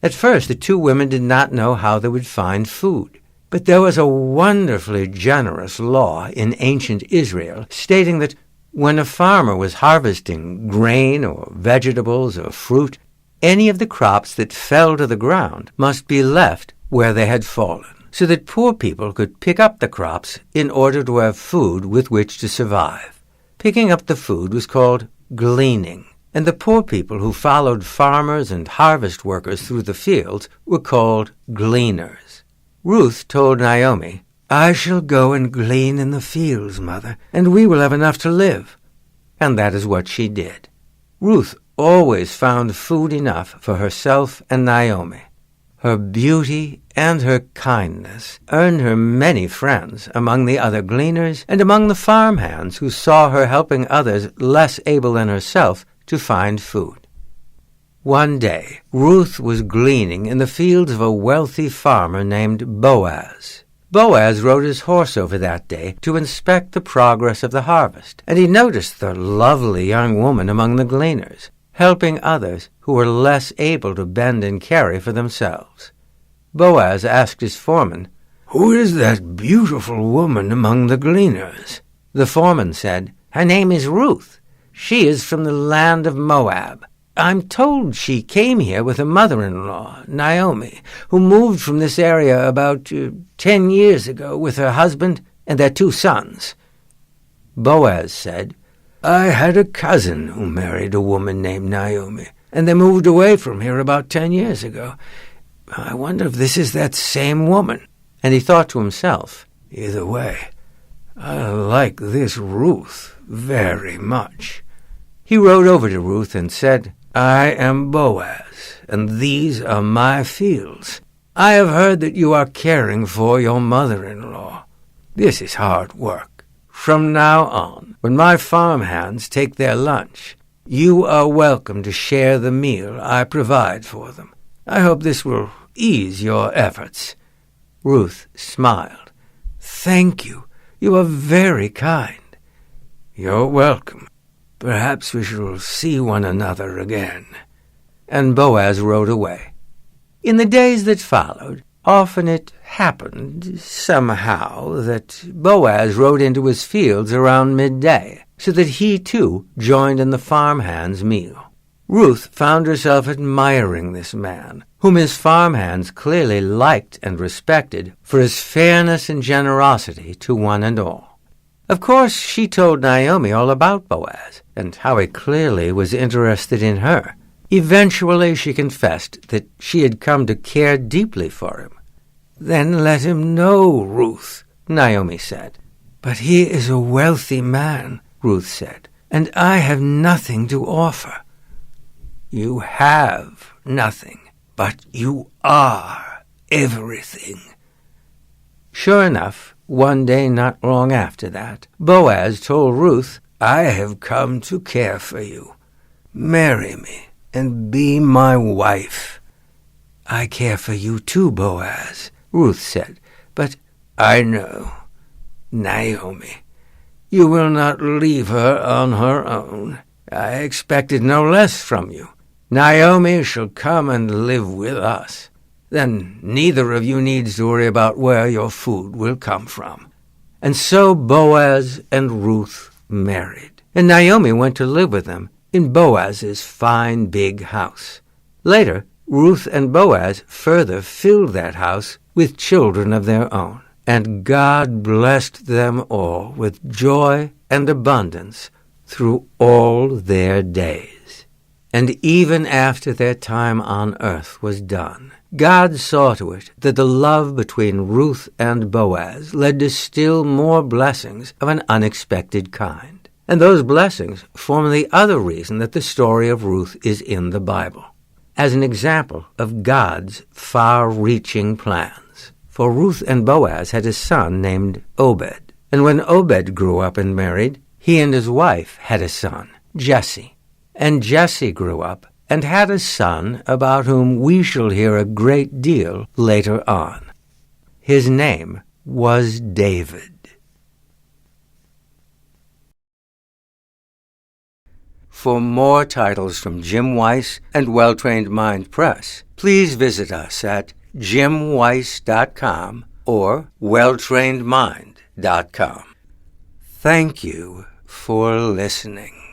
At first, the two women did not know how they would find food. But there was a wonderfully generous law in ancient Israel stating that when a farmer was harvesting grain or vegetables or fruit, any of the crops that fell to the ground must be left where they had fallen, so that poor people could pick up the crops in order to have food with which to survive. Picking up the food was called gleaning, and the poor people who followed farmers and harvest workers through the fields were called gleaners. Ruth told Naomi, "I shall go and glean in the fields, mother, and we will have enough to live." And that is what she did. Ruth always found food enough for herself and Naomi. Her beauty and her kindness earned her many friends among the other gleaners and among the farmhands who saw her helping others less able than herself to find food. One day, Ruth was gleaning in the fields of a wealthy farmer named Boaz. Boaz rode his horse over that day to inspect the progress of the harvest, and he noticed the lovely young woman among the gleaners, helping others who were less able to bend and carry for themselves. Boaz asked his foreman, "Who is that beautiful woman among the gleaners?" The foreman said, "Her name is Ruth. She is from the land of Moab. I'm told she came here with her mother-in-law, Naomi, who moved from this area about 10 years ago with her husband and their 2 sons. Boaz said, "I had a cousin who married a woman named Naomi, and they moved away from here about 10 years ago. I wonder if this is that same woman." And he thought to himself, "Either way, I like this Ruth very much." He rode over to Ruth and said, "I am Boaz, and these are my fields. I have heard that you are caring for your mother-in-law. This is hard work. From now on, when my farmhands take their lunch, you are welcome to share the meal I provide for them. I hope this will ease your efforts." Ruth smiled. "Thank you. You are very kind." "You're welcome. Perhaps we shall see one another again." And Boaz rode away. In the days that followed, often it happened, somehow, that Boaz rode into his fields around midday, so that he, too, joined in the farmhands' meal. Ruth found herself admiring this man, whom his farmhands clearly liked and respected for his fairness and generosity to one and all. Of course, she told Naomi all about Boaz, and how he clearly was interested in her. Eventually, she confessed that she had come to care deeply for him. "Then let him know, Ruth," Naomi said. "But he is a wealthy man," Ruth said, "and I have nothing to offer." "You have nothing, but you are everything." Sure enough, one day not long after that, Boaz told Ruth, "I have come to care for you. Marry me and be my wife." "I care for you too, Boaz," Ruth said, "but—" "I know, Naomi. You will not leave her on her own. I expected no less from you. Naomi shall come and live with us. Then neither of you needs to worry about where your food will come from." And so Boaz and Ruth married, and Naomi went to live with them in Boaz's fine big house. Later, Ruth and Boaz further filled that house with children of their own, and God blessed them all with joy and abundance through all their days. And even after their time on earth was done, God saw to it that the love between Ruth and Boaz led to still more blessings of an unexpected kind. And those blessings form the other reason that the story of Ruth is in the Bible, as an example of God's far-reaching plans. For Ruth and Boaz had a son named Obed, and when Obed grew up and married, he and his wife had a son, Jesse. And Jesse grew up and had a son about whom we shall hear a great deal later on. His name was David. For more titles from Jim Weiss and Well-Trained Mind Press, please visit us at jimweiss.com or welltrainedmind.com. Thank you for listening.